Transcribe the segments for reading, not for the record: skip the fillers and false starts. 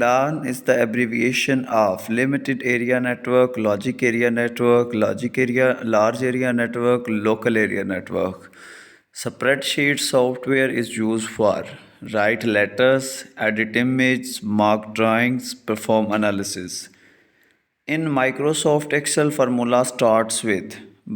LAN is the abbreviation of limited area network, logic area network, logic area, large area network, local area network. Spreadsheet software is used for write letters, edit images, mark drawings, perform analysis. In Microsoft Excel, formula starts with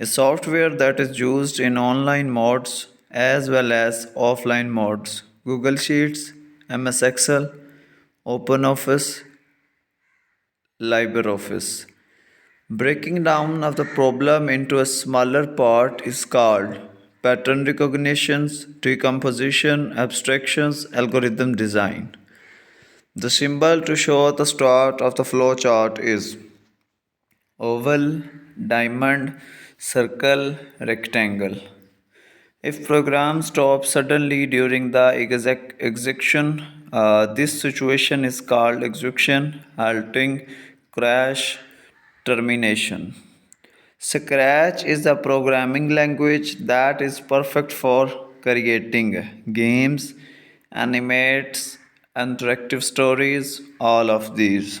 A software that is used in online modes as well as offline modes: Google Sheets, MS Excel, OpenOffice, LibreOffice. Breaking down of the problem into a smaller part is called pattern recognition, decomposition, abstractions, algorithm design. The symbol to show the start of the flow chart is oval, diamond, circle, rectangle. If program stops suddenly during the execution, this situation is called execution, halting, crash, termination. Scratch is the programming language that is perfect for creating games, animates, interactive stories, all of these.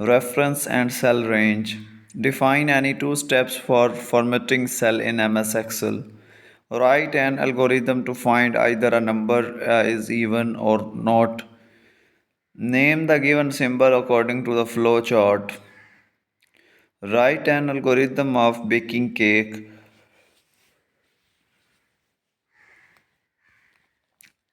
reference and cell range. Define any 2 steps for formatting cell in MS Excel. Write an algorithm to find either a number is even or not. Name the given symbol according to the flow chart. Write an algorithm of baking cake.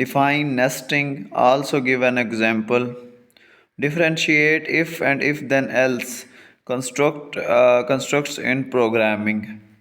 Define nesting, also give an example. Differentiate if and if then else constructs in programming.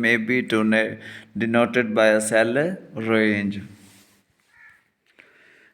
may be denoted by a cell range.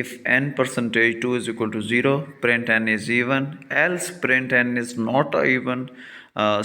if n%2 is equal to 0, print n is even, else print n is not even,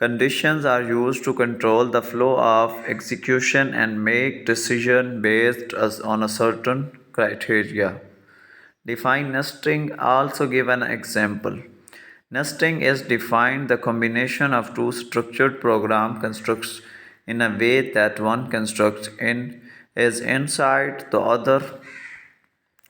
Conditions are used to control the flow of execution and make decision based on a certain criteria. Define nesting. Also give an example. Nesting is defined the combination of two structured program constructs in a way that one construct is inside the other.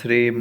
3,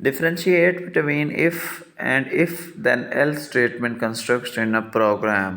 Differentiate between if and if then else statement constructs in a program.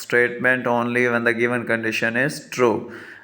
statement only when the given condition is true.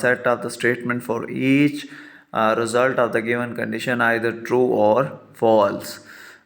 set of the statement for each result of the given condition either true or false.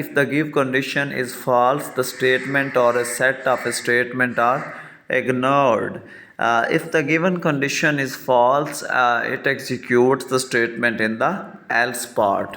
if the give condition is false the statement or a set of a statement are ignored. If the given condition is false it executes the statement in the else part.